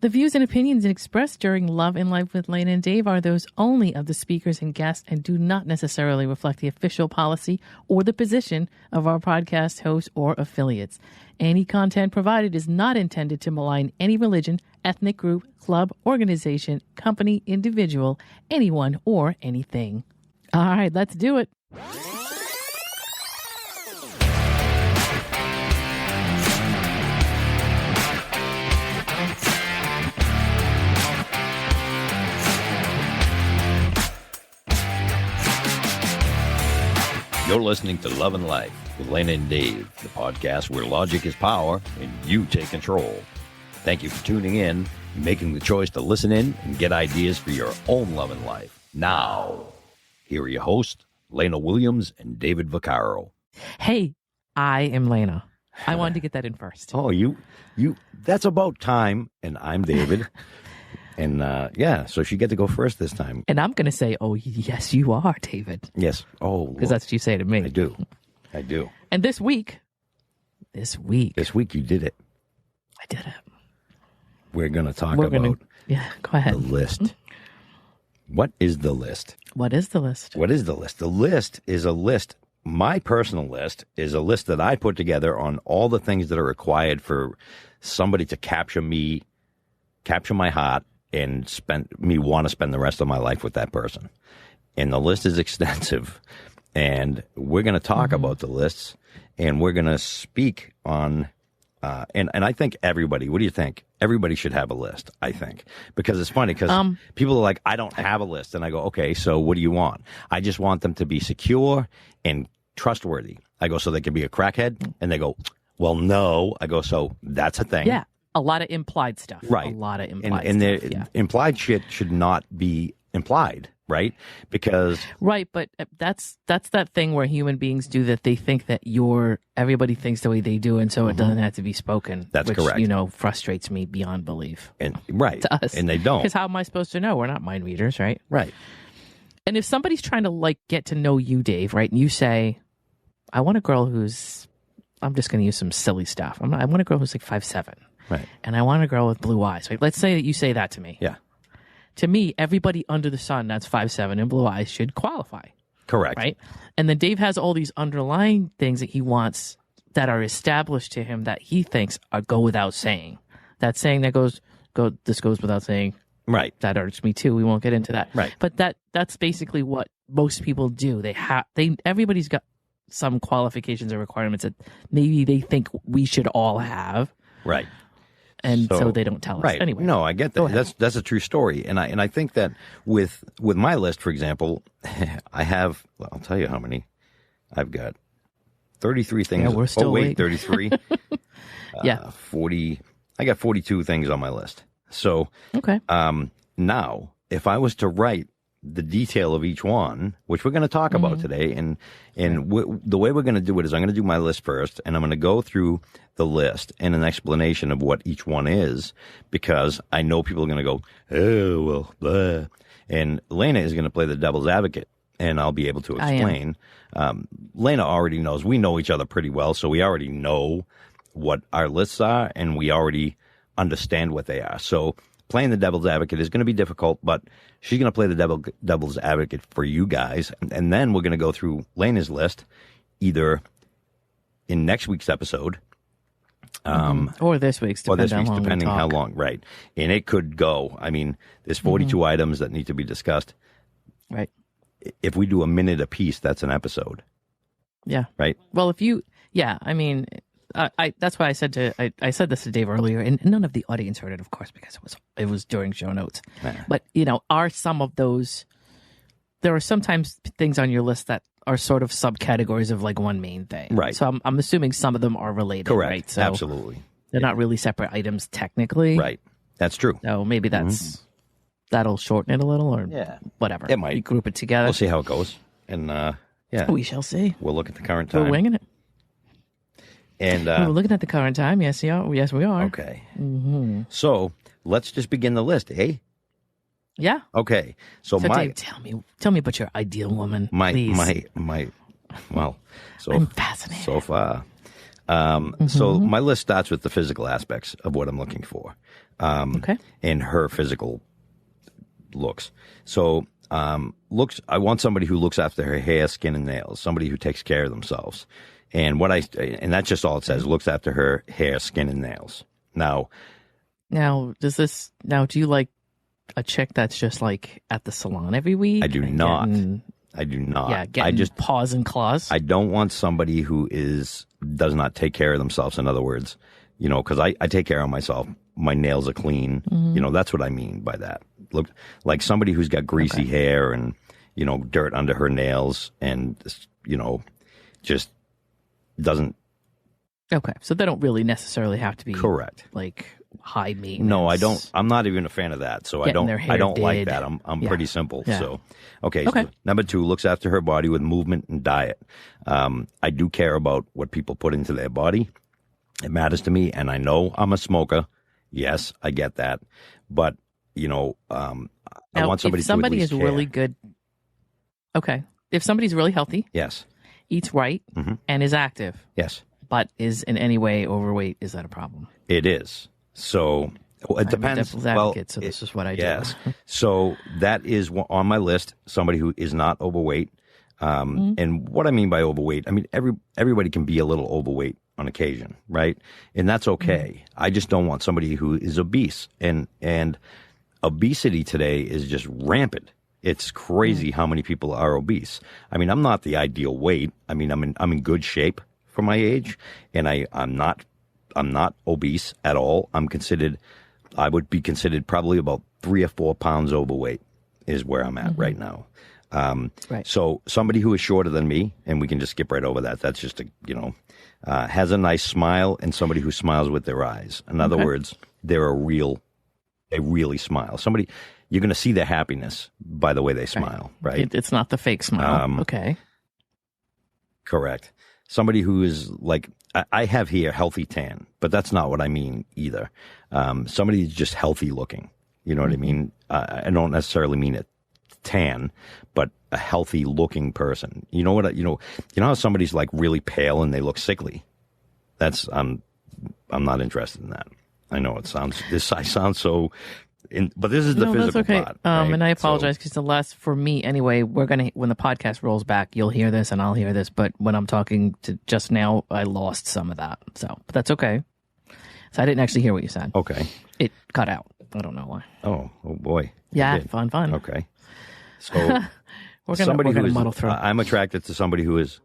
The views and opinions expressed during Love and Life with Lana and Dave are those only of the speakers and guests and do not necessarily reflect the official policy or the position of our podcast hosts or affiliates. Any content provided is not intended to malign any religion, ethnic group, club, organization, company, individual, anyone, or anything. All right, let's do it. You're listening to Love and Life with Lana and Dave, the podcast where logic is power and you take control. Thank you for tuning in, making the choice to listen in and get ideas for your own love and life. Now, here are your hosts, Lana Williams and David Vaccaro. Hey, I am Lana. I wanted to get that in first. Oh, you, that's about time. And I'm David. And so she get to go first this time. And I'm going to say, oh, yes, you are, David. Yes. Oh, because that's what you say to me. I do. And this week you did it. I did it. We're going to talk about go ahead. The list. What is the list? What is the list? What is the list? The list is a list. My personal list is a list that I put together on all the things that are required for somebody to capture my heart, and want to spend the rest of my life with that person. And the list is extensive. And we're going to talk about the lists, and we're going to speak on, and I think everybody, what do you think? Everybody should have a list, I think. Because it's funny, because people are like, I don't have a list. And I go, okay, so what do you want? I just want them to be secure and trustworthy. I go, so they can be a crackhead? And they go, well, no. I go, so that's a thing. Yeah. A lot of implied stuff. Right. A lot of implied stuff. Implied shit should not be implied, right? Because... Right, but that's that thing where human beings do that. They think that everybody thinks the way they do, and so it doesn't have to be spoken. That's which, correct. Frustrates me beyond belief. And right. To us. And they don't. Because how am I supposed to know? We're not mind readers, right? Right. And if somebody's trying to, get to know you, Dave, right, and you say, I want a girl who's... I'm just going to use some silly stuff. I want a girl who's 5'7". Right. And I want a girl with blue eyes. Right? Let's say that you say that to me. Yeah. To me, everybody under the sun that's 5'7" and blue eyes should qualify. Correct. Right? And then Dave has all these underlying things that he wants that are established to him that he thinks go without saying. That saying that this goes without saying. Right. That irks me too. We won't get into that. Right. But that's basically what most people do. Everybody's got some qualifications or requirements that maybe they think we should all have. Right. And so they don't tell us. Right. Anyway. No, I get that. That's a true story. And I think that with my list, for example, I have, I'll tell you how many. I've got 33 things. Yeah, we're still wait, 33. Yeah. 40. I got 42 things on my list. So, okay. Now, if I was to write the detail of each one, which we're going to talk about today, and the way we're going to do it is I'm going to do my list first, and I'm going to go through the list and an explanation of what each one is, because I know people are going to go, oh, well, blah. And Lana is going to play the devil's advocate, and I'll be able to explain. Lana already knows. We know each other pretty well, so we already know what our lists are, and we already understand what they are. So playing the devil's advocate is going to be difficult, but she's going to play the devil's advocate for you guys. And then we're going to go through Lana's list either in next week's episode. Or this week's, depending how long. Right. And it could go. I mean, there's 42 items that need to be discussed. Right. If we do a minute a piece, that's an episode. Yeah. Right. Well, that's why I said this to Dave earlier, and none of the audience heard it, of course, because it was during show notes. But are some of those? There are sometimes things on your list that are sort of subcategories of one main thing, right? So I'm assuming some of them are related, correct? Right? So absolutely, they're not really separate items technically, right? That's true. So maybe that'll shorten it a little, or whatever. It might. You group it together. We'll see how it goes, and we shall see. We'll look at the current time. We're winging it. And we're looking at the current time. Yes, we are. Okay. Mm-hmm. So let's just begin the list, eh? Yeah. Okay. So Dave, tell me about your ideal woman, please. Well, so I'm fascinated. So far. So my list starts with the physical aspects of what I'm looking for. and her physical looks. So I want somebody who looks after her hair, skin, and nails, somebody who takes care of themselves. And that's just all it says, looks after her hair, skin, and nails. Now, do you like a chick that's just like at the salon every week? I do not. I do not. Yeah, getting paws and claws. I don't want somebody who does not take care of themselves. In other words, because I take care of myself. My nails are clean. That's what I mean by that. Look like somebody who's got greasy hair and, dirt under her nails and, just doesn't. Okay. So they don't really necessarily have to be correct. Like high maintenance. No, I don't. I'm not even a fan of that. So I don't like that. I'm pretty simple. Yeah. So, okay. So number 2, looks after her body with movement and diet. I do care about what people put into their body. It matters to me. And I know I'm a smoker. Yes, I get that. But, I want somebody if somebody to is care. Really good. Okay. If somebody's really healthy. Yes. Eats right and is active. Yes. But is in any way overweight, is that a problem? It is. So it depends. I'm a devil's advocate, so this is what I do. Yes. So that is on my list, somebody who is not overweight. And what I mean by overweight, I mean, everybody can be a little overweight on occasion, right? And that's okay. I just don't want somebody who is obese. And obesity today is just rampant. It's crazy how many people are obese. I mean, I'm not the ideal weight. I mean, I'm in good shape for my age, and I'm not obese at all. I would be considered probably about 3 or 4 pounds overweight is where I'm at right now. Right. So somebody who is shorter than me, and we can just skip right over that. That's just has a nice smile, and somebody who smiles with their eyes. In other words, they really smile. Somebody, you're going to see their happiness by the way they smile, right? It's not the fake smile. Okay. Correct. Somebody who is like, I have here healthy tan, but that's not what I mean either. Somebody who's just healthy looking. You know what I mean? I don't necessarily mean a tan, but a healthy looking person. You know what? You know how somebody's like really pale and they look sickly. I'm not interested in that. I know I sound so. But this is the physical part. Right? And I apologize because for me anyway, when the podcast rolls back, you'll hear this and I'll hear this. But when I'm talking to just now, I lost some of that. But that's okay. So I didn't actually hear what you said. Okay. It cut out. I don't know why. Oh boy. Yeah, fun. Okay. So we're gonna muddle through. I'm attracted to somebody who is.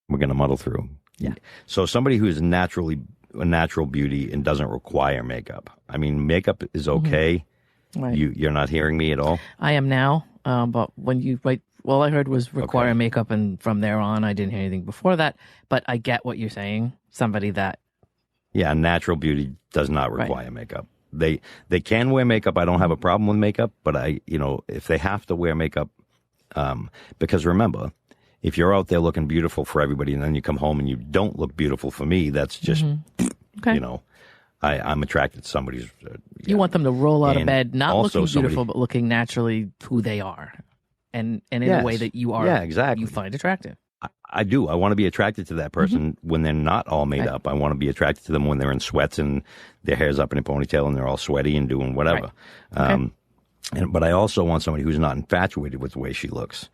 We're gonna muddle through. Yeah. So somebody who is naturally a natural beauty and doesn't require makeup. I mean, makeup is okay. Right. You're not hearing me at all? I am now. But when you all I heard was require makeup, and from there on, I didn't hear anything before that. But I get what you're saying. Somebody that. Yeah, natural beauty does not require makeup. They can wear makeup. I don't have a problem with makeup, but if they have to wear makeup, because remember, if you're out there looking beautiful for everybody and then you come home and you don't look beautiful for me, that's just, I'm attracted to somebody who's... You want them to roll out of bed, not looking beautiful, but looking naturally who they are. And in a way that you are, exactly. You find attractive. I do. I want to be attracted to that person when they're not all made up. I want to be attracted to them when they're in sweats and their hair's up in a ponytail and they're all sweaty and doing whatever. Right. But I also want somebody who's not infatuated with the way she looks.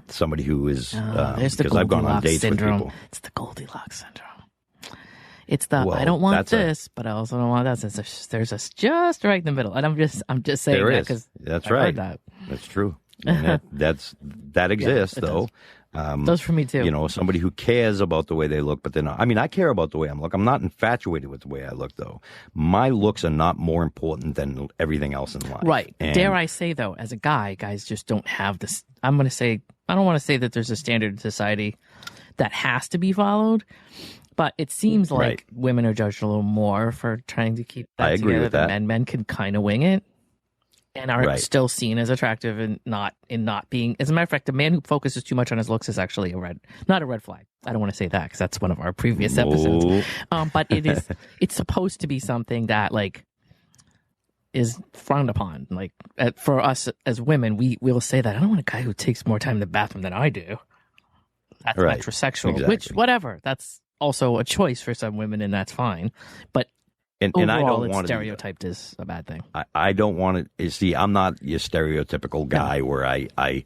Somebody who is because I've gone on dates syndrome. with people. It's the Goldilocks syndrome. It's the I don't want this, but I also don't want that. There's a just right in the middle, and I'm just saying there that because that's right. That. That's true. And that exists though. Does for me too. Somebody who cares about the way they look, but they're not. I mean, I care about the way I look. I'm not infatuated with the way I look, though. My looks are not more important than everything else in life. Right. Dare I say, though, as a guy, guys just don't have this. I don't want to say that there's a standard in society that has to be followed, but it seems like women are judged a little more for trying to keep that I together agree with than that. men. Men can kind of wing it. And are still seen as attractive and not being. As a matter of fact, a man who focuses too much on his looks is actually not a red flag. I don't want to say that because that's one of our previous episodes. But it's supposed to be something that is frowned upon. For us as women, we'll say that I don't want a guy who takes more time in the bathroom than I do. That's metrosexual, which whatever. That's also a choice for some women, and that's fine. But And I overall, don't it's want to stereotyped as a bad thing. I don't want to see. I'm not your stereotypical guy where I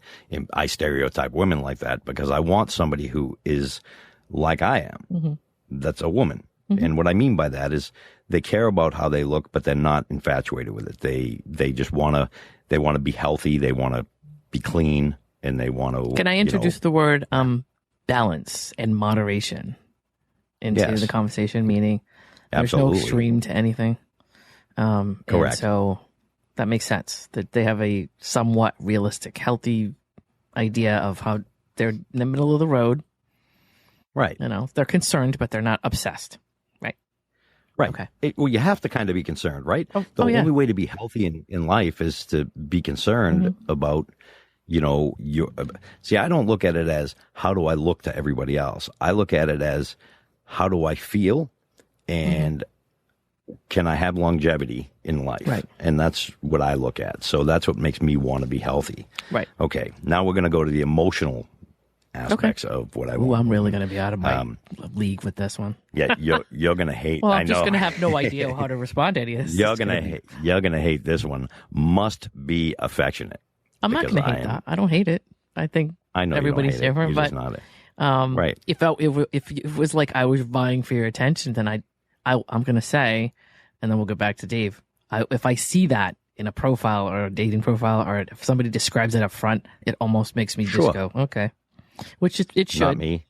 stereotype women like that, because I want somebody who is like I am. Mm-hmm. That's a woman. Mm-hmm. And what I mean by that is they care about how they look, but they're not infatuated with it. They just want to be healthy. They want to be clean, and they want to. Can I introduce the word balance and moderation into the conversation? Meaning, there's no extreme to anything. Correct. And so that makes sense that they have a somewhat realistic, healthy idea of how they're in the middle of the road. Right. They're concerned, but they're not obsessed. Right. Okay. Well, you have to kind of be concerned, right? The yeah. only way to be healthy in life is to be concerned about, see, I don't look at it as how do I look to everybody else. I look at it as how do I feel, and can I have longevity in life? Right. And that's what I look at. So that's what makes me want to be healthy. Right. Okay. Now we're going to go to the emotional aspects of what I want. Ooh, I'm really going to be out of my league with this one. Yeah, you're going to hate. Well, I'm just going to have no idea how to respond to any of this. You're going to hate this one. Must be affectionate. I'm not going to hate that. I don't hate it. I think everybody's different, but right. If it was like I was vying for your attention, then I'm going to say, and then we'll go back to Dave. If I see that in a profile or a dating profile, or if somebody describes it up front, it almost makes me just go, okay. Which it should. Not me.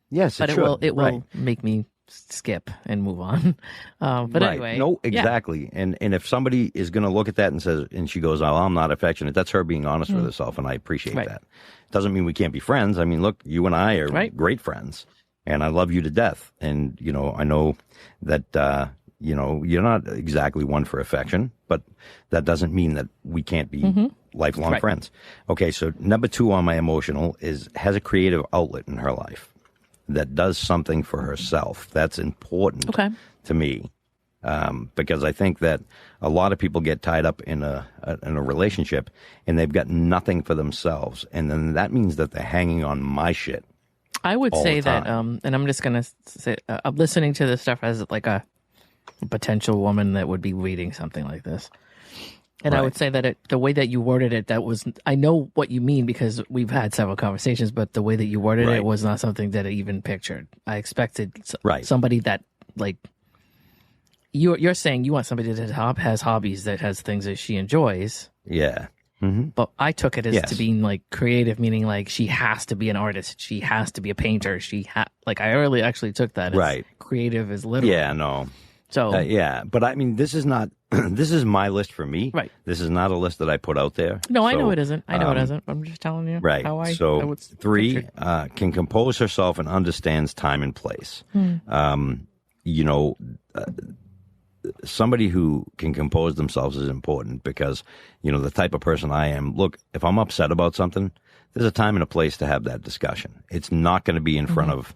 Yes, but it should. It will make me skip and move on. But anyway. No, exactly. Yeah. And if somebody is going to look at that and she goes, oh, I'm not affectionate, that's her being honest with herself, and I appreciate that. Doesn't mean we can't be friends. I mean, look, you and I are great friends, and I love you to death. And, I know that, you're not exactly one for affection, but that doesn't mean that we can't be lifelong friends. Okay, so number 2 on my emotional has a creative outlet in her life that does something for herself. That's important to me, because I think that a lot of people get tied up in a relationship and they've got nothing for themselves, and then that means that they're hanging on my shit. I would say that, and I'm just going to say, I'm listening to this stuff as like a potential woman that would be reading something like this. And I would say that the way that you worded it, I know what you mean because we've had several conversations, but the way that you worded it was not something that I even pictured. I expected somebody that, like, you're saying you want somebody that has hobbies, that has things that she enjoys. Yeah. Mm-hmm. But I took it as to being like creative, meaning like she has to be an artist. She has to be a painter. I early actually took that as creative as literal. Yeah, no. So but I mean, this is not. This is my list for me. Right. This is not a list that I put out there. No, I know it isn't. I know it isn't. I'm just telling you. Right. How I 3 can compose herself and understands time and place. Somebody who can compose themselves is important because, the type of person I am. Look, if I'm upset about something, there's a time and a place to have that discussion. It's not going to be in front of,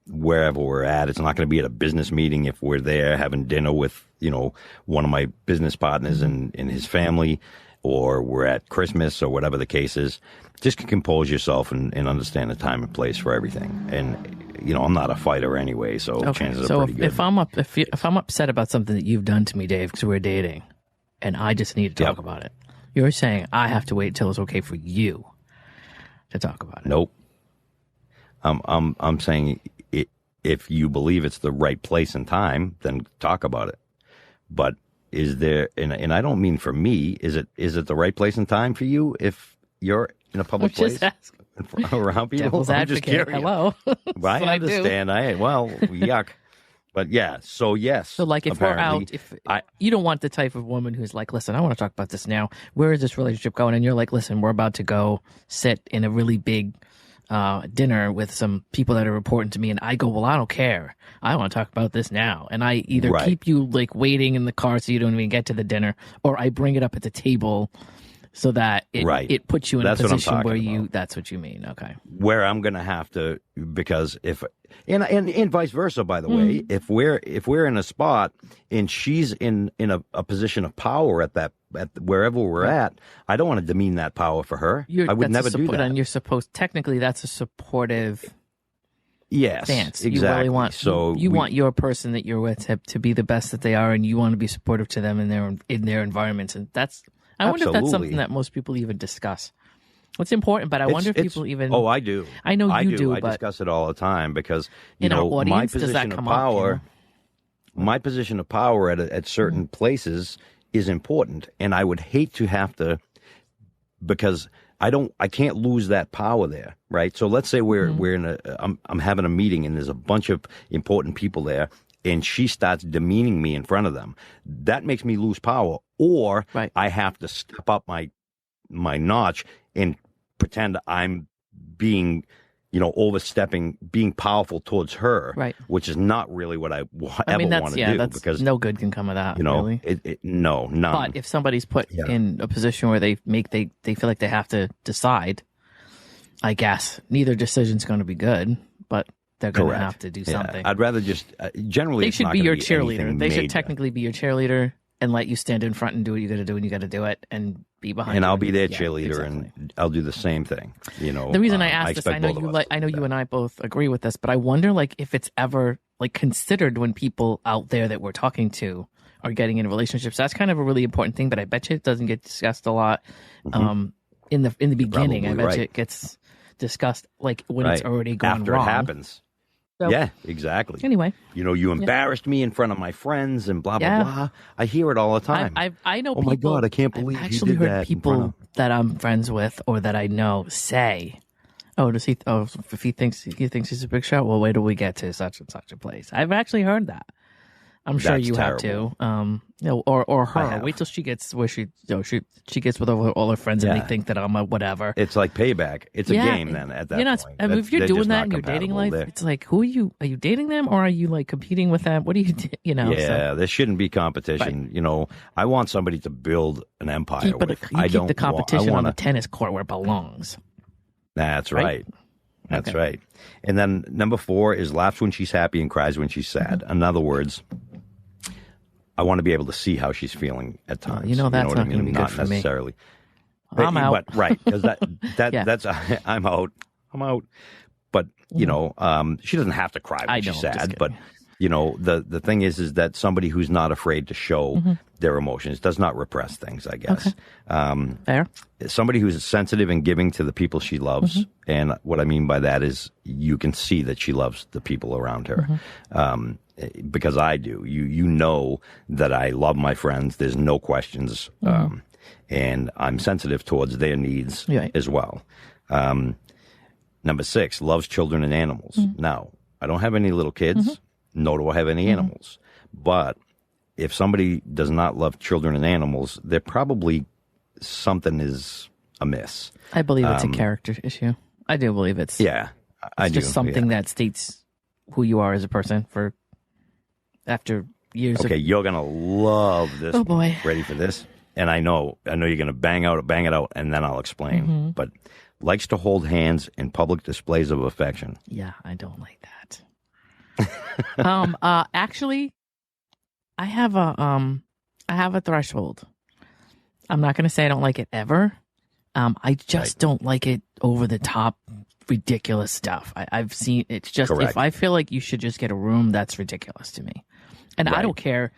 wherever we're at. It's not going to be at a business meeting if we're there having dinner with, one of my business partners and his family, or we're at Christmas or whatever the case is. Just compose yourself and understand the time and place for everything. And, I'm not a fighter anyway, so chances are pretty good. If I'm upset about something that you've done to me, Dave, because we're dating, and I just need to talk about it, you're saying I have to wait until it's okay for you to talk about it. Nope. I'm saying if you believe it's the right place and time, then talk about it. But is there, and I don't mean for me, is it the right place and time for you if you're in a public place around people? Devil's I'm advocate. just curious. Hello. I understand. Yuck. But yeah, so yes. So like if we're out, you don't want the type of woman who's like, listen, I want to talk about this now. Where is this relationship going? And you're like, listen, we're about to go sit in a really big dinner with some people that are important to me, and I go, well, I don't care. I want to talk about this now. And I either keep you like waiting in the car so you don't even get to the dinner, or I bring it up at the table so that it puts you in a position where that's what you mean. Okay. Where I'm going to have to, because and vice versa, by the way, if we're in a spot and she's in a position of power at wherever we're at, I don't want to demean that power for her. I would never do that. And you're supposed, technically that's a supportive Yes, stance. exactly. You really want So want your person that you're with to be the best that they are, and you want to be supportive to them in their environments. And I wonder if that's something that most people even discuss. What's important, but I wonder if people even. Oh, I do. I know you do. I but discuss it all the time because in our audience, does that come up? My position of power at certain places is important, and I would hate to have to, because I can't lose that power there, right? So let's say I'm having a meeting and there's a bunch of important people there, and she starts demeaning me in front of them. That makes me lose power, or I have to step up my notch and pretend I'm being, overstepping, being powerful towards her, which is not really what I ever want to do. Because no good can come of that. Really, no, none. But if somebody's put in a position where they feel like they have to decide, I guess neither decision's going to be good, but they're going to have to do something. I'd rather just generally they should be your cheerleader. They should technically be your cheerleader and let you stand in front and do what you got to do, and you got to do it and be behind. And I'll be their cheerleader, and I'll do the same thing. The reason I asked this, I know you and I both agree with this, but I wonder if it's ever considered when people out there that we're talking to are getting in relationships. That's kind of a really important thing, but I bet you it doesn't get discussed a lot. In the beginning, I bet you it gets discussed when it's already gone after wrong. It happens. So, exactly. Anyway, you embarrassed me in front of my friends and blah blah blah. I hear it all the time. I know. Oh my God, I can't believe I've you actually did heard that. People that I'm friends with or that I know say, "Oh, does he? Oh, if he thinks he's a big shot, well, wait till we get to such and such a place." I've actually heard that. I'm sure you have too. Or her. Wait till she gets where she gets with all her friends and they think that I'm a whatever. It's like payback. It's a game then at that point. I mean, if you're doing that in your dating life, it's like, who are you? Are you dating them or are you competing with them? What do you do? Yeah, there shouldn't be competition. Right. I want somebody to build an empire. Keep the competition on the tennis court where it belongs. That's right. That's right. And then number 4 is laughs when she's happy and cries when she's sad. In other words, I want to be able to see how she's feeling at times. That's not going to be good for me. I'm out. But, right, because that's I'm out. But she doesn't have to cry when she's sad. But the thing is that somebody who's not afraid to show their emotions does not repress things, I guess. Okay. Fair. Somebody who's sensitive and giving to the people she loves, and what I mean by that is you can see that she loves the people around her. Because I do. You know that I love my friends. There's no questions. And I'm sensitive towards their needs as well. Number 6, loves children and animals. Now, I don't have any little kids, nor do I have any animals. But if somebody does not love children and animals, there probably something is amiss. I believe it's a character issue. I do believe it's. Yeah, I do. It's just something that states who you are as a person after years. Okay, you're gonna love this. Oh boy, ready for this? And I know you're gonna bang it out, and then I'll explain. But likes to hold hands in public displays of affection. Yeah, I don't like that. Actually, I have a threshold. I'm not gonna say I don't like it ever. I just don't like it over the top, ridiculous stuff. I've seen it's just if I feel like you should just get a room, that's ridiculous to me. And I don't care.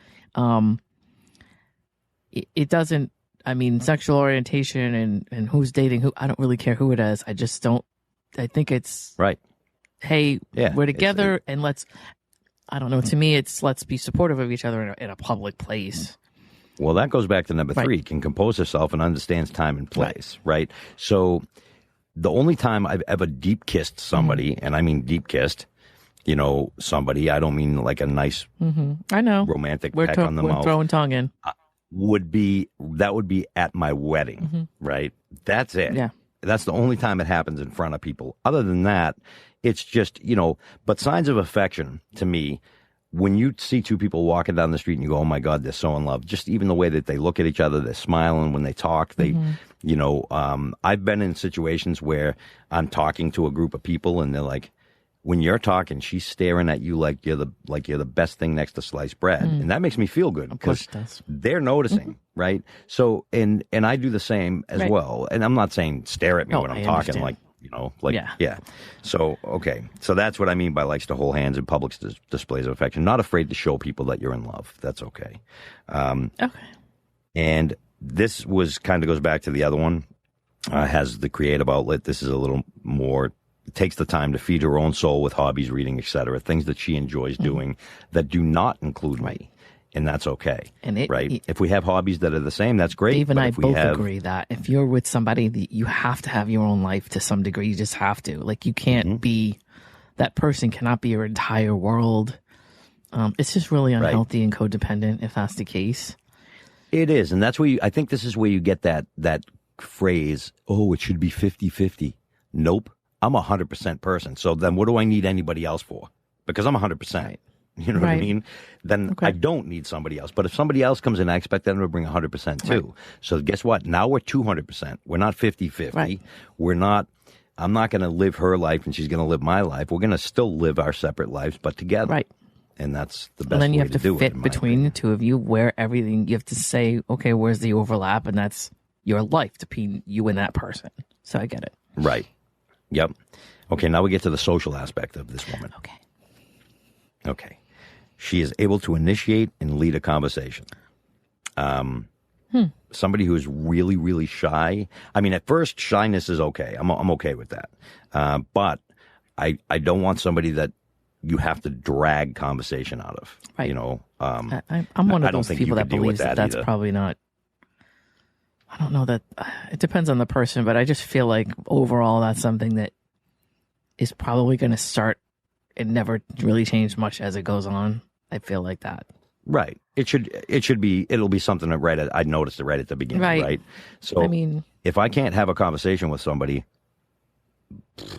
It doesn't. I mean, sexual orientation and who's dating who. I don't really care who it is. I just don't. I think it's right. Hey, we're together, and let's. I don't know. To me, it's let's be supportive of each other in a public place. Well, that goes back to number 3. Can compose herself and understands time and place. Right. So, the only time I've ever deep kissed somebody, and I mean deep kissed. Somebody, I don't mean like a nice, I know, romantic peck on the mouth. We're throwing tongue in. Would be at my wedding, right? That's it. Yeah. That's the only time it happens in front of people. Other than that, it's just, but signs of affection to me, when you see two people walking down the street and you go, oh my God, they're so in love. Just even the way that they look at each other, they're smiling when they talk. I've been in situations where I'm talking to a group of people and they're like, when you're talking, she's staring at you like you're the best thing next to sliced bread, and that makes me feel good because they're noticing, right? So, and I do the same as well. And I'm not saying stare at me when I'm talking, like Yeah. So, okay. So that's what I mean by likes to hold hands in public displays of affection. Not afraid to show people that you're in love. That's okay. Okay. And this kind of goes back to the other one. Has the creative outlet. This is a little more, takes the time to feed her own soul with hobbies, reading, etc. Things that she enjoys doing that do not include me. And that's okay. And if we have hobbies that are the same, that's great. Dave and I both agree that if you're with somebody, you have to have your own life to some degree. You just have to. Like, you can't be, that person cannot be your entire world. It's just really unhealthy and codependent if that's the case. It is. And that's where I think this is where you get that phrase, oh, it should be 50-50. Nope. I'm a 100% person. So then what do I need anybody else for? Because I'm 100%. Right. You know what I mean? Then I don't need somebody else. But if somebody else comes in, I expect them to bring 100% too. Right. So guess what? Now we're 200%. We're not 50-50. Right. I'm not going to live her life and she's going to live my life. We're going to still live our separate lives, but together. Right. And that's the best way to do it. And then you have to fit between the two of you where everything, you have to say, okay, where's the overlap? And that's your life between you and that person. So I get it. Right. Yep. Okay, now we get to the social aspect of this woman. Okay. She is able to initiate and lead a conversation. Somebody who is really, really shy. I mean, at first, shyness is okay. I'm okay with that. But I don't want somebody that you have to drag conversation out of. Right. You know, I'm one of those people that believes that's probably not. I don't know that it depends on the person, but I just feel like overall that's something that is probably going to start and never really change much as it goes on. I feel like that. Right. It'll be something that I noticed it right at the beginning. Right. So I mean, if I can't have a conversation with somebody,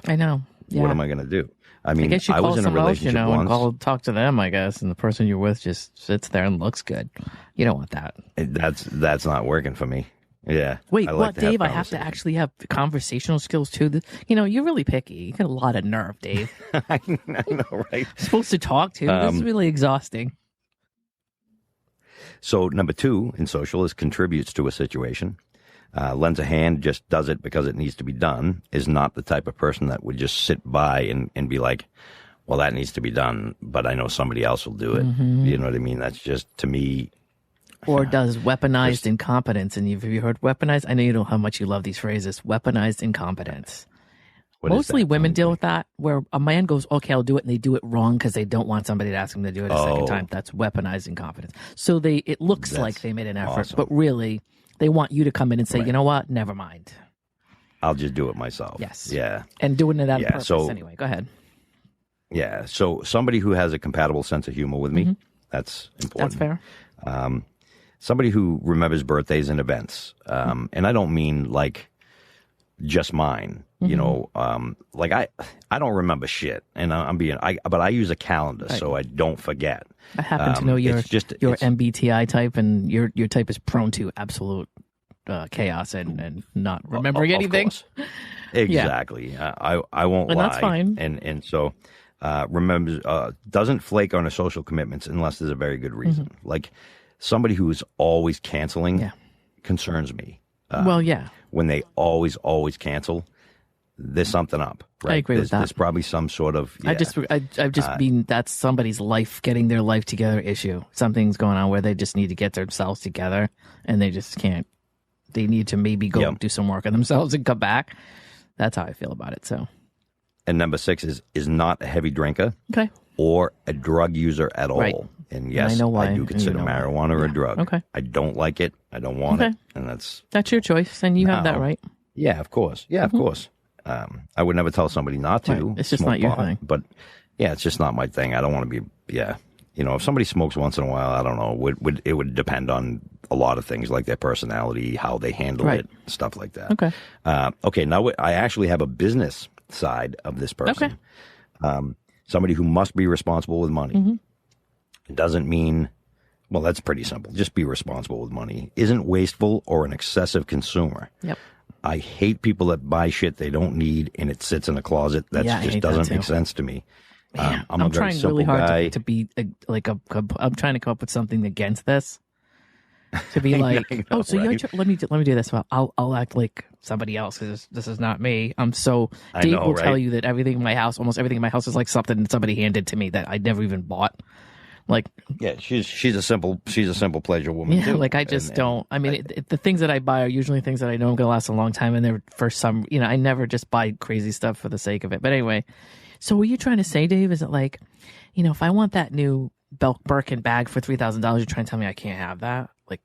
I know. Yeah. What am I going to do? I mean, I guess you I was in a relationship once. And talk to them, I guess, and the person you're with just sits there and looks good. You don't want that. That's not working for me. Yeah. Wait, what, Dave? I have to actually have conversational skills too. You're really picky. You got a lot of nerve, Dave. I know, right? You're supposed to talk to. This is really exhausting. So number 2 in social is contributes to a situation. Lends a hand, just does it because it needs to be done, is not the type of person that would just sit by and be like, well, that needs to be done, but I know somebody else will do it. Mm-hmm. You know what I mean? That's just, to me. Or does weaponized incompetence. And have you heard weaponized? I know you know how much you love these phrases. Weaponized incompetence. Mostly women deal with that, where a man goes, okay, I'll do it, and they do it wrong because they don't want somebody to ask them to do it a second time. That's weaponized incompetence. So it looks like they made an effort, but really, they want you to come in and say, you know what, never mind. I'll just do it myself. Yes. Yeah. And doing it on purpose anyway. Go ahead. Yeah. So somebody who has a compatible sense of humor with me, that's important. That's fair. Somebody who remembers birthdays and events. And I don't mean like just mine. You know, like I don't remember shit, and but I use a calendar so I don't forget. I happen to know your MBTI type, and your type is prone to absolute chaos and not remembering anything. Exactly. I won't lie. And that's fine. And so remembers doesn't flake on her social commitments unless there's a very good reason. Like somebody who's always canceling concerns me. When they always cancel, there's something up. Right? I agree with that. There's probably some sort of. I just mean that's somebody's life, getting their life together issue. Something's going on where they just need to get themselves together, and they just can't. They need to maybe go do some work on themselves and come back. That's how I feel about it. So. And number 6 is not a heavy drinker. Okay. Or a drug user at all. Right. And yes, and I know why. I do consider marijuana a drug. Okay. I don't like it. I don't want it. And that's your choice, and you have that right. Yeah, of course. Yeah, of course. I would never tell somebody not to. Right. It's just not your thing. But yeah, it's just not my thing. I don't want to be. Yeah, if somebody smokes once in a while, I don't know. It would depend on a lot of things, like their personality, how they handle it, stuff like that. Okay. Okay. Now I actually have a business side of this person. Okay. Somebody who must be responsible with money. It doesn't mean, well, that's pretty simple. Just be responsible with money. Isn't wasteful or an excessive consumer. Yep. I hate people that buy shit they don't need and it sits in a closet. That just doesn't make sense to me. I'm a very trying simple really hard guy. to be I'm trying to come up with something against this. to be like, know, oh, so right? let me do this. Well, I'll act like somebody else because this is not me. So I Dave know, will right? tell you that almost everything in my house is like something that somebody handed to me that I never even bought. Like, Yeah, she's a simple pleasure woman. yeah, too. like I just don't. I mean, the things that I buy are usually things that I know I'm gonna last a long time, and they're for some. I never just buy crazy stuff for the sake of it. But anyway, so what you trying to say, Dave? Is it like, if I want that new Birkin bag for $3,000, you're trying to tell me I can't have that? Like,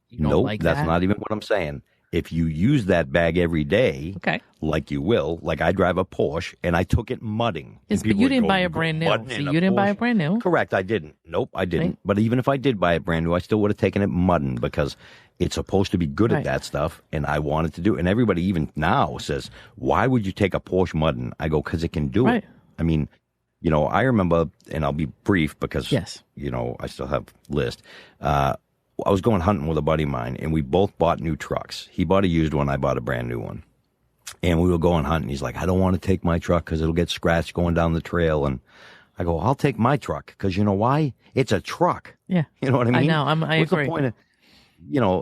you don't Nope, like that's that? not even what I'm saying. If you use that bag every day, Okay. like you will, like I drive a Porsche and I took it mudding. Yes, but you didn't buy a brand new. mudding So in you a didn't buy a Porsche. brand new. Correct, I didn't. Nope, I didn't. Right. But even if I did buy it brand new, I still would have taken it mudding because it's supposed to be good Right. at that stuff, and I wanted to do it. And everybody even now says, why would you take a Porsche mudding? I go, because it can do Right. it. I mean, I remember, and I'll be brief because, Yes. I still have list. I was going hunting with a buddy of mine, and we both bought new trucks. He bought a used one. I bought a brand new one. And we were going hunting. He's like, I don't want to take my truck because it'll get scratched going down the trail. And I go, I'll take my truck because you know why? It's a truck. Yeah. You know what I mean? I know. I What's agree. the point of,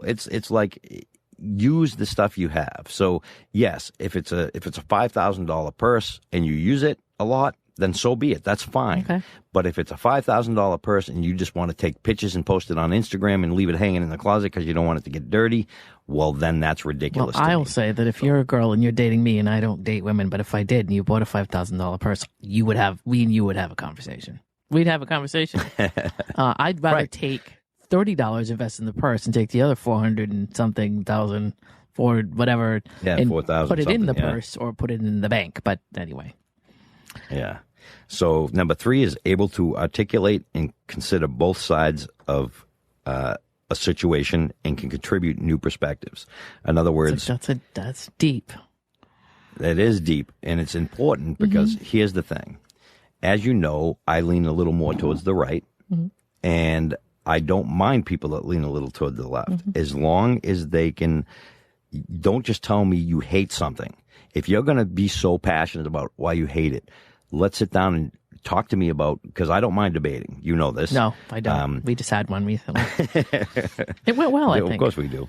it's like use the stuff you have. So yes, if it's a $5,000 purse and you use it a lot, then so be it. That's fine. Okay. But if it's a $5,000 purse and you just want to take pictures and post it on Instagram and leave it hanging in the closet because you don't want it to get dirty, well, then that's ridiculous. Well, to I'll me. say that if you're a girl and you're dating me, and I don't date women, but if I did and you bought a $5,000 purse, we and you would have a conversation. We'd have a conversation. I'd rather Right. take $30, invest in the purse, and take the other 400 and something thousand for whatever, Yeah, and 4,000 put it in the something, yeah. purse or put it in the bank. But anyway, Yeah. So number 3 is able to articulate and consider both sides of a situation and can contribute new perspectives. In other words, that's deep. it is deep and it's important because here's the thing. As you know, I lean a little more towards the right, and I don't mind people that lean a little toward the left as long as they can. Don't just tell me you hate something. If you're going to be so passionate about why you hate it, let's sit down and talk to me about, because I don't mind debating. You know this. No, I don't. We just had one recently. It went well, I think. Of course we do.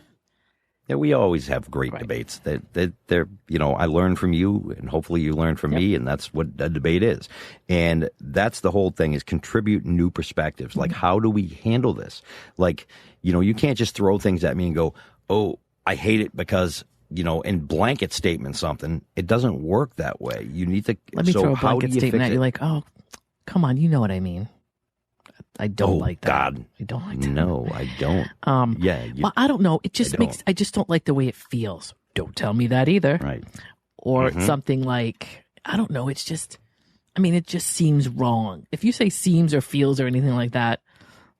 Yeah, we always have great debates. They're, I learn from you, and hopefully you learn from me, and that's what a debate is. And that's the whole thing, is contribute new perspectives. Like, how do we handle this? Like, you can't just throw things at me and go, oh, I hate it because, and blanket statement something. It doesn't work that way. You need to. Let me throw a how blanket do you statement fix at you it? like, oh, come on, you know what I mean. I don't like that. God. I don't like that. No, I don't. Yeah. Well, I don't know. It just I just don't like the way it feels. Don't tell me that either. Right. Or something like, I don't know. It's just, it just seems wrong. If you say seems or feels or anything like that,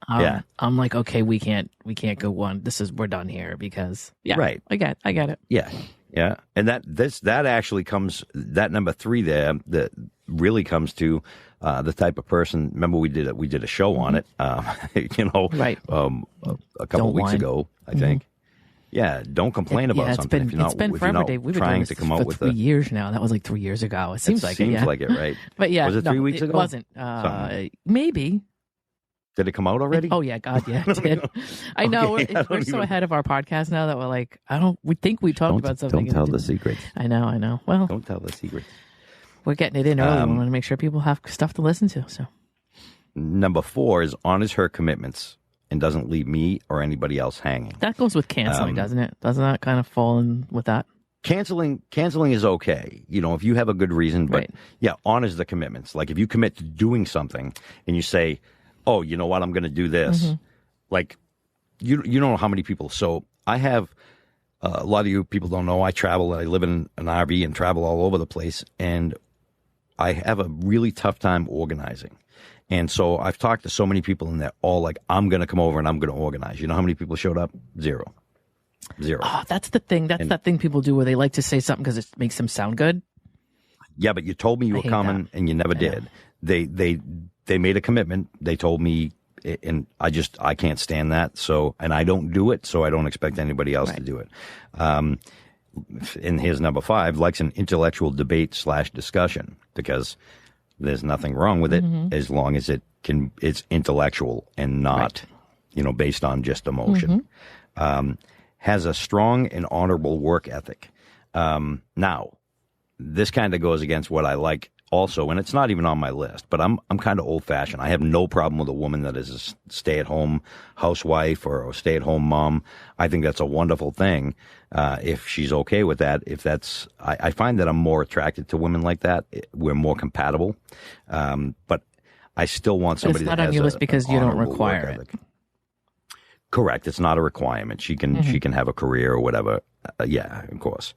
I'm like, okay, we can't go on. We're done here because, Right. I get it. Yeah. Yeah. And that actually comes, that number 3 there, that really comes to the type of person. Remember, we did a show on it, Right. A couple Don't weeks whine. ago, I think. Yeah. Don't complain about something if you're not, it's been if forever, you're not Dave. We've been trying doing to this come for up with 3 years now. That was like 3 years ago. It seems like it. Yeah. Seems like it, right? But yeah, Was it 3 weeks it ago? wasn't. Maybe. Did it come out already? Oh yeah, God, yeah, it did. I know Okay, we're so ahead of our podcast now that we're like, we think we talked about something. Don't tell the secrets. I know. Well, Don't tell the secrets. we're getting it in early. We want to make sure people have stuff to listen to. So Number 4 is honors her commitments and doesn't leave me or anybody else hanging. that goes with canceling, doesn't it? Doesn't that kind of fall in with that? Canceling is okay, if you have a good reason, but Right. yeah, honors the commitments. Like if you commit to doing something and you say, oh, you know what, I'm going to do this. Like you don't know how many people. So I have a lot of you people don't know I travel. I live in an RV and travel all over the place, and I have a really tough time organizing. And so I've talked to so many people, and they're all like, I'm going to come over and I'm going to organize. You know how many people showed up? Zero. Oh, that's the thing. That's that thing people do where they like to say something because it makes them sound good. Yeah, but you told me you were hate coming that. and you never did. They made a commitment. They told me, and I can't stand that. So, and I don't do it, so I don't expect anybody else to do it. And here's number 5, likes an intellectual debate / discussion, because there's nothing wrong with it as long as it's intellectual and not, based on just emotion. has a strong and honorable work ethic. Now, this kind of goes against what I like also, and it's not even on my list, but I'm kind of old-fashioned. I have no problem with a woman that is a stay-at-home housewife or a stay-at-home mom. I think that's a wonderful thing if she's okay with that. If that's, I find that I'm more attracted to women like that. We're more compatible, but I still want somebody that has. It's not on your list because you don't require it. Correct. It's not a requirement. She can have a career or whatever. Yeah, of course.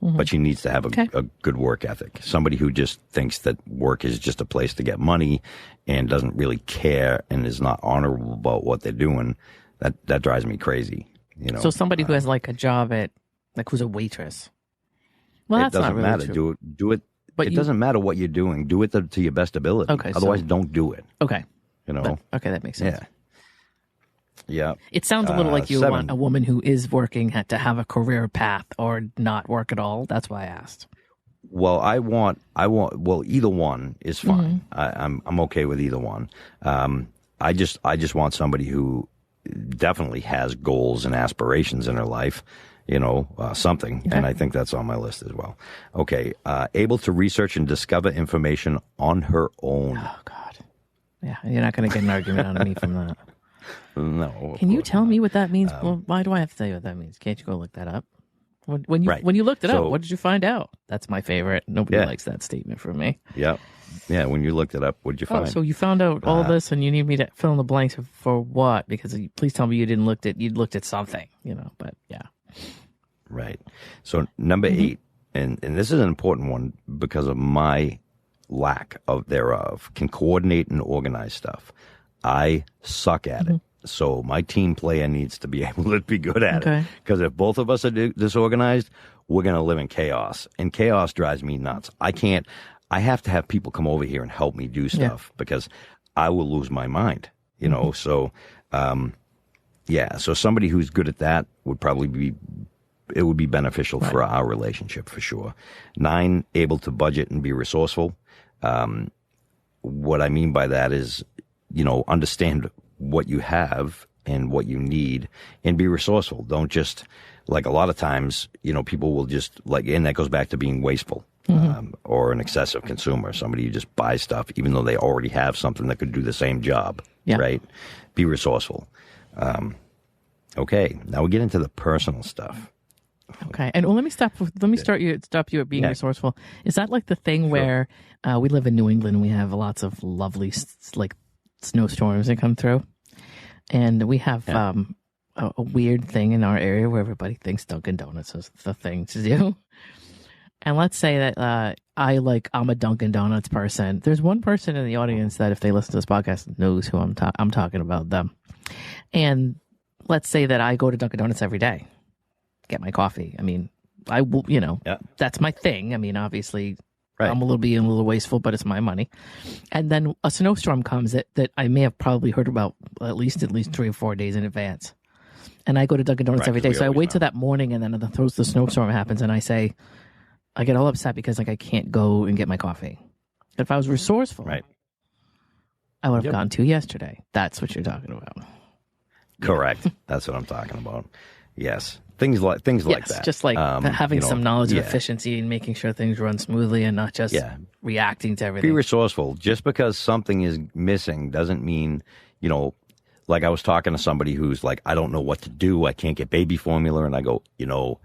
But she needs to have a good work ethic. Somebody who just thinks that work is just a place to get money and doesn't really care and is not honorable about what they're doing, that drives me crazy. You know. So somebody who has like a job at, like, who's a waitress. Well, that's not really matter. True. Do it. But it doesn't matter what you're doing. Do it to your best ability. Okay. Otherwise, don't do it. Okay. You know. Okay, that makes sense. Yeah. Yeah. It sounds a little like you want a woman who is working to have a career path or not work at all. That's why I asked. Well, well, either one is fine. I'm okay with either one. I just want somebody who definitely has goals and aspirations in her life, you know, something. Okay. And I think that's on my list as well. Okay. Able to research and discover information on her own. Oh, God. Yeah. You're not going to get an argument out of me from that. No. Can you tell me what that means? Well, why do I have to tell you what that means? Can't you go look that up? When you looked it up, what did you find out? That's my favorite. Nobody likes that statement from me. Yeah. Yeah. When you looked it up, what did you find? So you found out all this, and you need me to fill in the blanks for what? Because please tell me you looked at something, you know, but yeah. Right. So number 8, and this is an important one because of my lack of thereof, can coordinate and organize stuff. I suck at it. So my team player needs to be able to be good at it. Because if both of us are disorganized, we're going to live in chaos. And chaos drives me nuts. I have to have people come over here and help me do stuff because I will lose my mind, you know? So, so somebody who's good at that would probably be beneficial for our relationship for sure. 9, able to budget and be resourceful. What I mean by that is, you know, understand what you have and what you need and be resourceful. Don't just, like a lot of times, you know, people will just and that goes back to being wasteful or an excessive consumer, somebody who just buys stuff even though they already have something that could do the same job, right? Be resourceful. Okay, now we get into the personal stuff. Okay, and let me stop you at being resourceful. Is that like the thing where we live in New England and we have lots of lovely like snowstorms that come through, and we have a weird thing in our area where everybody thinks Dunkin' Donuts is the thing to do. And let's say that I'm a Dunkin' Donuts person. There's one person in the audience that if they listen to this podcast knows who I'm talking about them. And let's say that I go to Dunkin' Donuts every day, get my coffee. I mean, I will, you know, that's my thing. I mean, obviously. Right. I'm a little wasteful, but it's my money. And then a snowstorm comes that I may have probably heard about at least 3 or 4 days in advance. And I go to Dunkin' Donuts every day. So I wait till that morning, and then the snowstorm happens, and I get all upset because like I can't go and get my coffee. If I was resourceful, I would have gone to yesterday. That's what you're talking about. Correct. That's what I'm talking about. Yes. Things like that. Just like having some knowledge of efficiency and making sure things run smoothly and not just reacting to everything. Be resourceful. Just because something is missing doesn't mean, you know, like I was talking to somebody who's like, I don't know what to do. I can't get baby formula. And I go, you know,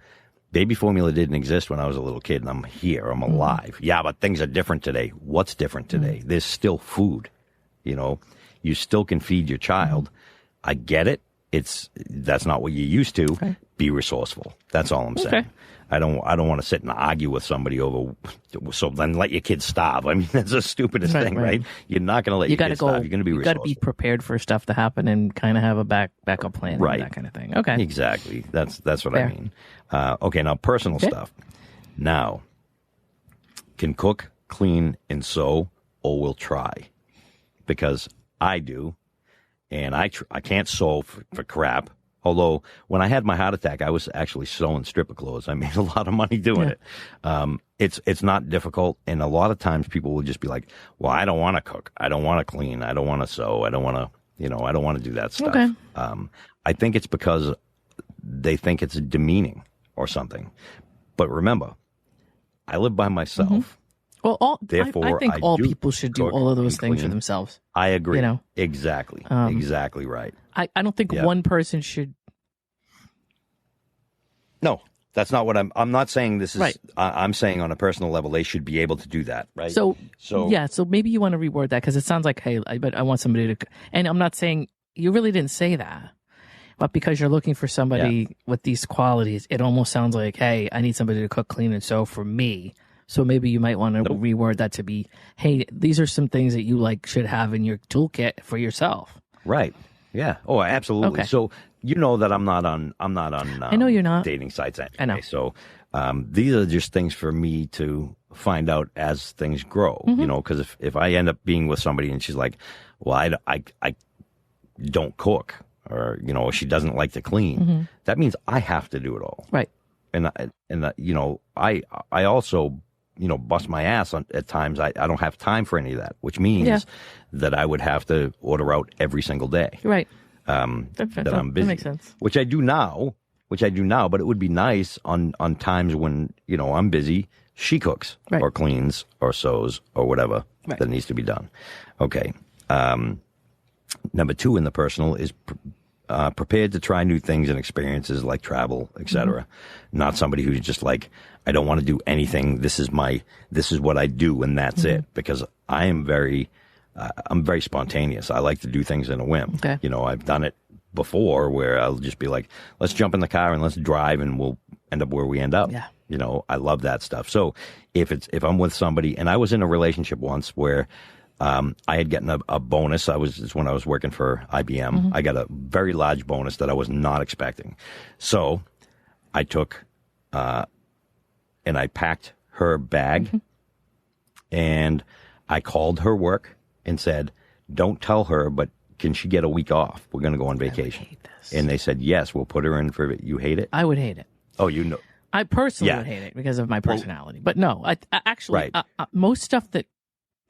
baby formula didn't exist when I was a little kid and I'm here. I'm alive. Yeah, but things are different today. What's different today? There's still food. You know, you still can feed your child. I get it. That's not what you're used to. Okay. Be resourceful. That's all I'm saying. I don't want to sit and argue with somebody over. So then let your kids starve. I mean, that's the stupidest thing, right? You're not going to let your kids starve. You're going to be resourceful. You got to be prepared for stuff to happen and kind of have a backup plan, and that kind of thing. Okay, exactly. That's what I mean. Okay, now personal stuff. Now, can cook, clean, and sew, or will try, because I do. And I can't sew for crap. Although when I had my heart attack, I was actually sewing stripper clothes. I made a lot of money doing it. It's not difficult. And a lot of times people will just be like, well, I don't want to cook. I don't want to clean. I don't want to sew. I don't want to, I don't want to do that stuff. Okay. I think it's because they think it's demeaning or something. But remember, I live by myself. Well, Therefore, I think all people should do all of those things for clean. themselves. I agree. You know? Exactly. Exactly right. I don't think one person should. No, that's not what I'm not saying this is. Right. I'm saying on a personal level, they should be able to do that. Right. So maybe you want to reword that because it sounds like, hey, but I want somebody to, and I'm not saying you really didn't say that, but because you're looking for somebody with these qualities, it almost sounds like, hey, I need somebody to cook, clean, and sew for me. So maybe you might want to reword that to be, hey, these are some things that you like should have in your toolkit for yourself. Right. Yeah. Oh, absolutely. Okay. So you know that I'm not on. I know you're not dating sites anyway. I know. So these are just things for me to find out as things grow. You know, because if I end up being with somebody and she's like, well, I don't cook, or you know, she doesn't like to clean, that means I have to do it all. Right. And you know, I also, you know, bust my ass at times. I don't have time for any of that, which means that I would have to order out every single day. Right. That I'm busy. That makes sense. Which I do now. But it would be nice on times when, you know, I'm busy. She cooks or cleans or sews or whatever that needs to be done. Okay. Number 2 in the personal is prepared to try new things and experiences like travel, etc. Not somebody who's just like, I don't want to do anything. This is what I do, and that's it. Because I'm very spontaneous. I like to do things in a whim. Okay. You know, I've done it before where I'll just be like, let's jump in the car and let's drive, and we'll end up where we end up. Yeah. You know, I love that stuff. So if I'm with somebody, and I was in a relationship once where I had gotten a bonus. It's when I was working for IBM. I got a very large bonus that I was not expecting. So I took, and I packed her bag, and I called her work and said, don't tell her, but can she get a week off? We're going to go on vacation. I would hate this. And they said, yes, we'll put her in for it. You hate it? I would hate it. Oh, you know. I personally would hate it because of my personality. But no, I actually, most stuff that,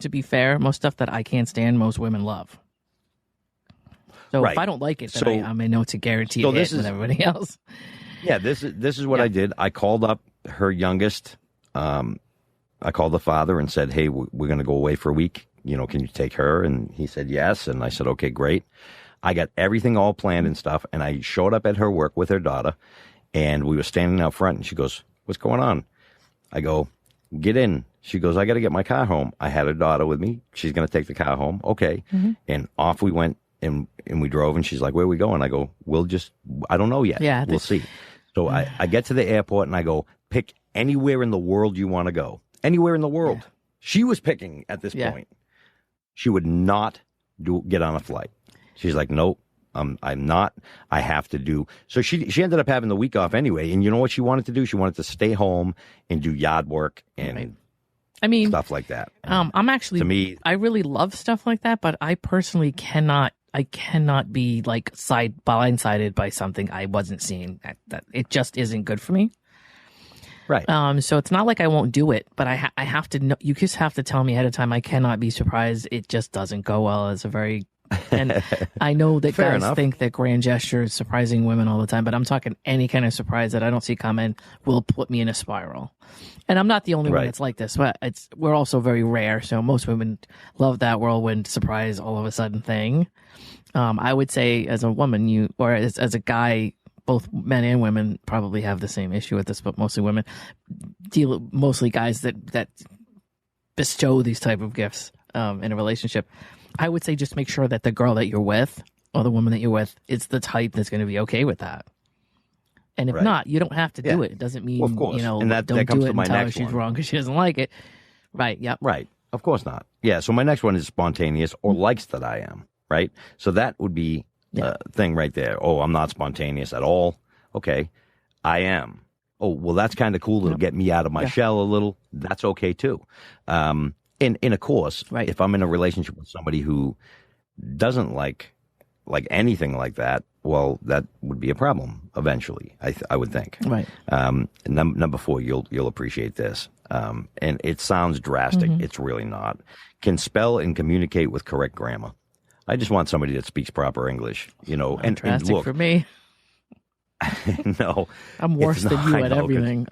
to be fair, most stuff that I can't stand, most women love. So if I don't like it, then I may know it's a guaranteed hit with everybody else. Yeah, this is what I did. I called up her youngest. I called the father and said, hey, we're going to go away for a week. You know, can you take her? And he said yes. And I said, okay, great. I got everything all planned and stuff. And I showed up at her work with her daughter. And we were standing out front. And she goes, what's going on? I go, get in. She goes, I got to get my car home. I had her daughter with me. She's going to take the car home. Okay. And off we went, and we drove. And she's like, where are we going? I go, I don't know yet. Yeah, we'll see. So I get to the airport and I go, pick anywhere in the world you want to go. Anywhere in the world. Yeah. She was picking at this point. She would not get on a flight. She's like, nope, I'm not. I have to do. So she ended up having the week off anyway. And you know what she wanted to do? She wanted to stay home and do yard work and stuff like that. I'm actually, to me, I really love stuff like that, but I personally cannot be like blindsided by something I wasn't seeing. That it just isn't good for me. Right. So it's not like I won't do it, but I have to know. You just have to tell me ahead of time. I cannot be surprised. It just doesn't go well. It's a very, and I know that guys think that grand gesture is surprising women all the time, but I'm talking any kind of surprise that I don't see coming will put me in a spiral. And I'm not the only one that's like this, but we're also very rare. So most women love that whirlwind surprise all of a sudden thing. I would say as a woman, or as a guy, both men and women probably have the same issue with this, but mostly women mostly guys that bestow these type of gifts in a relationship. I would say just make sure that the girl that you're with or the woman that you're with is the type that's going to be okay with that. And if not, you don't have to do it. It doesn't mean, and that don't do it and tell her she's wrong because she doesn't like it. Right. Yep. Right. Of course not. Yeah. So my next one is spontaneous or likes that I am. Right. So that would be thing right there. Oh, I'm not spontaneous at all. Okay. I am. Oh, well, that's kind of cool. It'll get me out of my shell a little. That's okay too. And of course, if I'm in a relationship with somebody who doesn't like anything like that, well, that would be a problem eventually, I would think. Right. And number 4, you'll appreciate this. And it sounds drastic. It's really not. Can spell and communicate with correct grammar. I just want somebody that speaks proper English, and Fantastic look, for me. no, I'm worse than you at everything.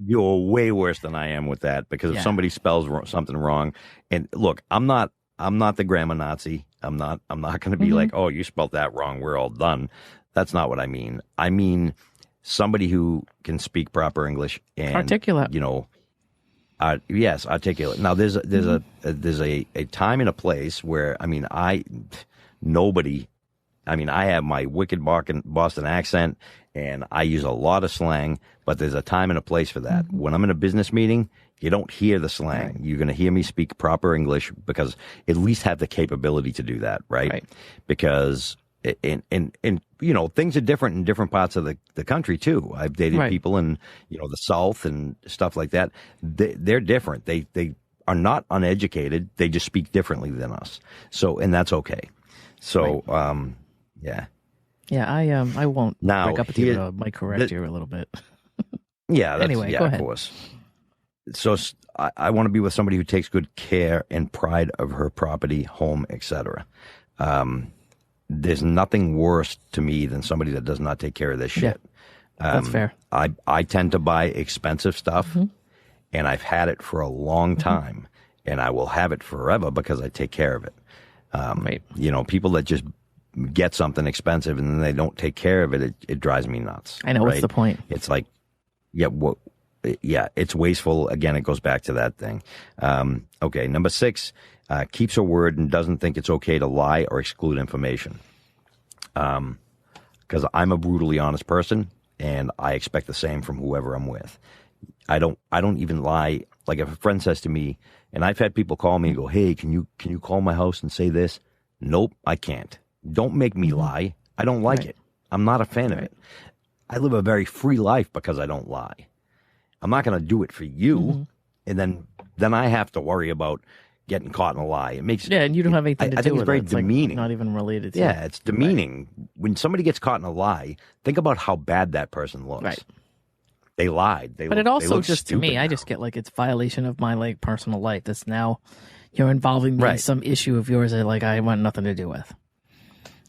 You're way worse than I am with that, because if somebody spells something wrong, and look, I'm not the grammar Nazi. I'm not going to be like, oh, you spelled that wrong, we're all done. That's not what I mean. I mean somebody who can speak proper English and articulate. Yes, articulate. Now there's a time and a place where I have my wicked Boston accent, and I use a lot of slang, but there's a time and a place for that. When I'm in a business meeting, you don't hear the slang. Right. You're going to hear me speak proper English, because at least have the capability to do that, right? Because things are different in different parts of the country too. I've dated people in the South and stuff like that. They're different. They are not uneducated. They just speak differently than us. So, and that's okay. So, yeah. Yeah, I won't now, break up with you, but I might correct you a little bit. Yeah. Anyway, go ahead. Of course. So I want to be with somebody who takes good care and pride of her property, home, etc. There's nothing worse to me than somebody that does not take care of this shit. Yeah, that's fair. I tend to buy expensive stuff, and I've had it for a long time, and I will have it forever because I take care of it. People that just get something expensive and then they don't take care of it, it drives me nuts. I know. Right? What's the point? It's like, it's wasteful. Again, it goes back to that thing. Okay, number 6, keeps her word and doesn't think it's okay to lie or exclude information. Because I'm a brutally honest person, and I expect the same from whoever I'm with. I don't even lie. Like if a friend says to me, and I've had people call me and go, "Hey, can you call my house and say this?" Nope, I can't. Don't make me lie. I don't like it. I'm not a fan of it. I live a very free life because I don't lie. I'm not going to do it for you, and then I have to worry about getting caught in a lie. It makes and you don't have anything to do with it. I think it's very demeaning. Not even related to Yeah, it's demeaning. When somebody gets caught in a lie, think about how bad that person looks. Right. They lied. But it also just to me, I just get like it's violation of my personal life. That's now you're involving me in some issue of yours that I want nothing to do with.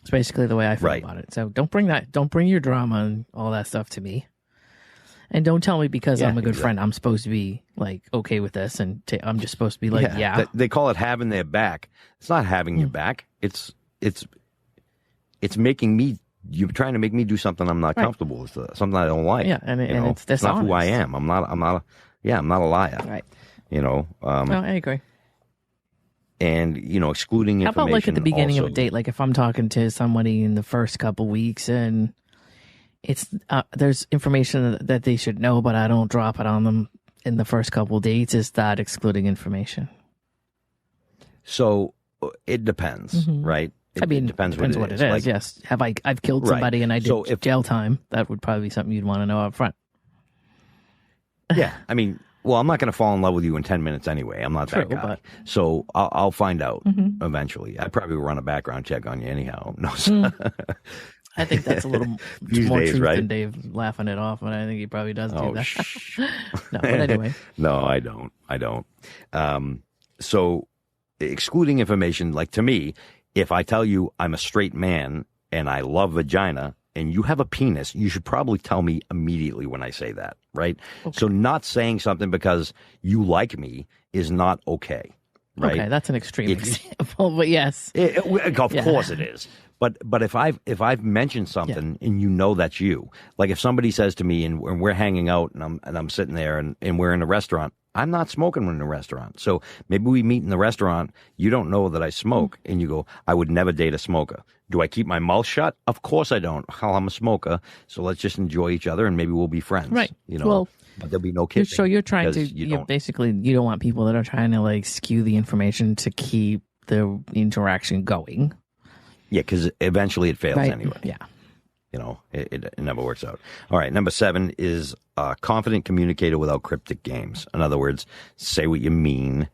It's basically the way I feel about it. So don't bring your drama and all that stuff to me. And don't tell me because I'm a good friend, I'm supposed to be okay with this, and I'm just supposed to be They call it having their back. It's not having your back. It's making me. You're trying to make me do something I'm not comfortable with, something I don't like. Yeah, and it's dishonest. It's not who I am. I'm not a liar. Right. No, I agree. And excluding information. How about at the beginning of a date? Like if I'm talking to somebody in the first couple weeks and it's there's information that they should know, but I don't drop it on them in the first couple of dates. Is that excluding information? So it depends, right? It depends what it is. Yes. I've killed somebody and I did jail time. That would probably be something you'd want to know up front. Yeah. Well, I'm not going to fall in love with you in 10 minutes anyway. I'm not that guy. But... So I'll find out eventually. I'd probably run a background check on you anyhow. No, I think that's a little more days, truth right? than Dave laughing it off, and I think he probably does do that. No, but anyway. No, I don't. So excluding information, to me, if I tell you I'm a straight man and I love vagina and you have a penis, you should probably tell me immediately when I say that, right? Okay. So not saying something because you like me is not okay, right? Okay, that's an extreme example, but yes. Of course it is. But if I've mentioned something and that's you, like if somebody says to me and we're hanging out and I'm sitting there and we're in a restaurant, I'm not smoking in a restaurant. So maybe we meet in the restaurant, you don't know that I smoke, and you go, I would never date a smoker. Do I keep my mouth shut? Of course I don't. Hell, I'm a smoker, so let's just enjoy each other and maybe we'll be friends. Right. Well, but there'll be no kissing. So you're trying to basically you don't want people that are trying to skew the information to keep the interaction going. Yeah, because eventually it fails anyway. Yeah. It never works out. All right, number 7 is a confident communicator without cryptic games. In other words, say what you mean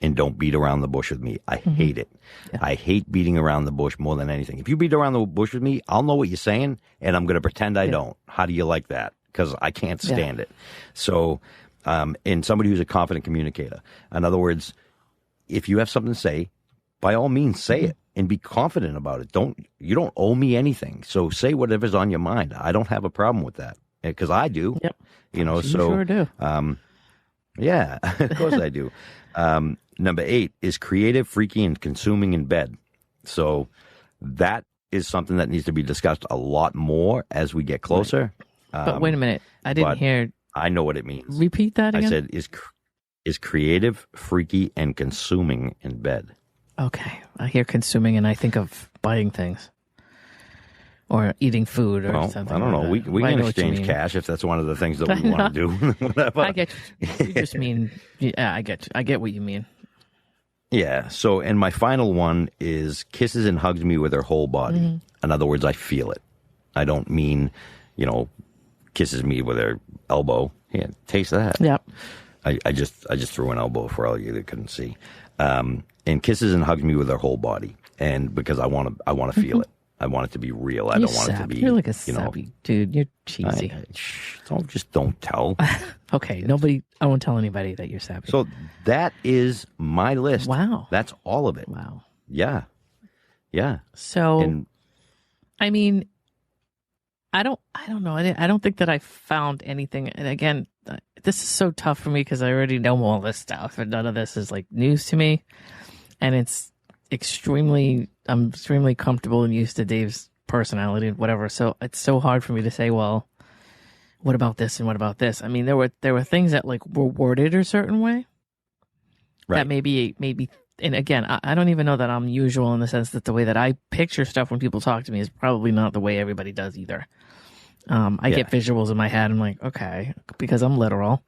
and don't beat around the bush with me. I hate it. Yeah. I hate beating around the bush more than anything. If you beat around the bush with me, I'll know what you're saying, and I'm going to pretend I don't. How do you like that? Because I can't stand it. So, and somebody who's a confident communicator. In other words, if you have something to say, by all means say it and be confident about it. You don't owe me anything. So say whatever's on your mind. I don't have a problem with that because I do. Yep. You sure do. Yeah, of course I do. Number 8 is creative, freaky, and consuming in bed. So that is something that needs to be discussed a lot more as we get closer. Right. But wait a minute. I didn't hear. I know what it means. Repeat that again? I said is creative, freaky, and consuming in bed. Okay. I hear consuming and I think of buying things. Or eating food or something. I don't know. Like We can exchange cash if that's one of the things that we want to do. Whatever. I get you. You just mean, yeah, I get what you mean. Yeah. So, and my final one is kisses and hugs me with her whole body. Mm-hmm. In other words, I feel it. I don't mean, kisses me with her elbow. Yeah, taste that. Yep. I just threw an elbow for all you that couldn't see. And kisses and hugs me with her whole body, and because I want to feel it. I want it to be real. I don't want it to be. You're like a sappy dude. You're cheesy. Don't tell. Okay, I won't tell anybody that you're sappy. So that is my list. Wow. That's all of it. Wow. Yeah. So, I mean, I don't know. I don't think that I found anything. And again, this is so tough for me because I already know all this stuff, and none of this is like news to me. And it's I'm extremely comfortable and used to Dave's personality and whatever. So it's so hard for me to say, well, what about this and what about this? I mean, there were things that like were worded a certain way, right? That maybe, and again, I don't even know that I'm usual in the sense that the way that I picture stuff when people talk to me is probably not the way everybody does either. I get visuals in my head. I'm like, okay, because I'm literal.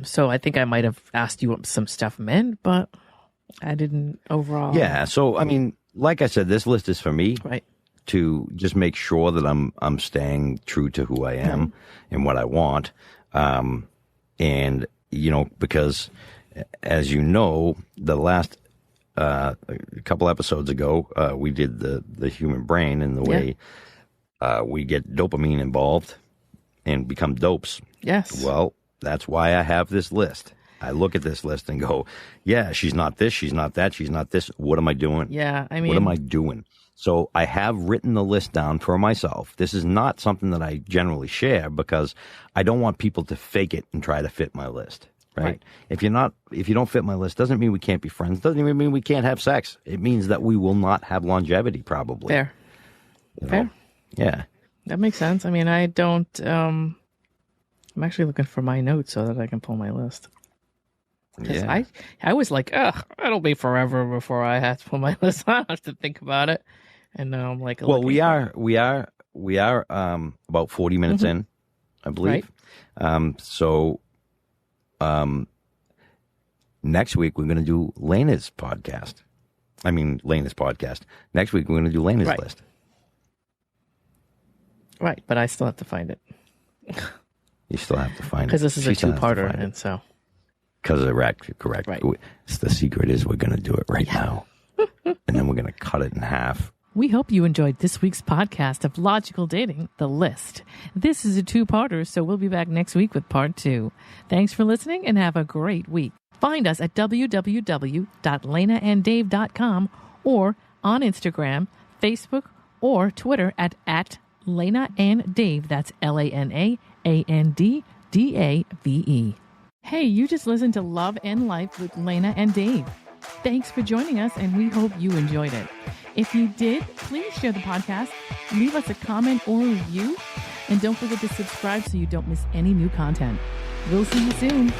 So I think I might have asked you what some stuff meant, but I didn't overall. Yeah. So, I mean, like I said, this list is for me. Right. To just make sure that I'm staying true to who I am and what I want. And, because as you know, the last couple episodes ago, we did the human brain and the way we get dopamine involved and become dopes. Yes. Well, that's why I have this list. I look at this list and go, yeah, she's not this, she's not that, she's not this. What am I doing? Yeah, I mean, what am I doing? So I have written the list down for myself. This is not something that I generally share because I don't want people to fake it and try to fit my list. Right? If you don't fit my list, doesn't mean we can't be friends. Doesn't even mean we can't have sex. It means that we will not have longevity, probably. Fair. Fair. Yeah. That makes sense. I mean, I don't. I'm actually looking for my notes so that I can pull my list. Yeah. I was like, it'll be forever before I have to put my list on. I have to think about it. And now I'm like, well, we are about 40 minutes in, I believe. Right. So next week we're going to do Lana's podcast. Next week we're going to do Lana's list. Right, but I still have to find it. You still have to find it. Because this is a 2-parter, and so. Because correct. Right. The secret is we're going to do it right now. And then we're going to cut it in half. We hope you enjoyed this week's podcast of Logical Dating, The List. This is a 2-parter, so we'll be back next week with part 2. Thanks for listening and have a great week. Find us at www.lanaanddave.com or on Instagram, Facebook, or Twitter at Lana and Dave. That's LANAANDDAVE. Hey, you just listened to Love and Life with Lana and Dave. Thanks for joining us, and we hope you enjoyed it. If you did, please share the podcast, leave us a comment or a review, and don't forget to subscribe so you don't miss any new content. We'll see you soon.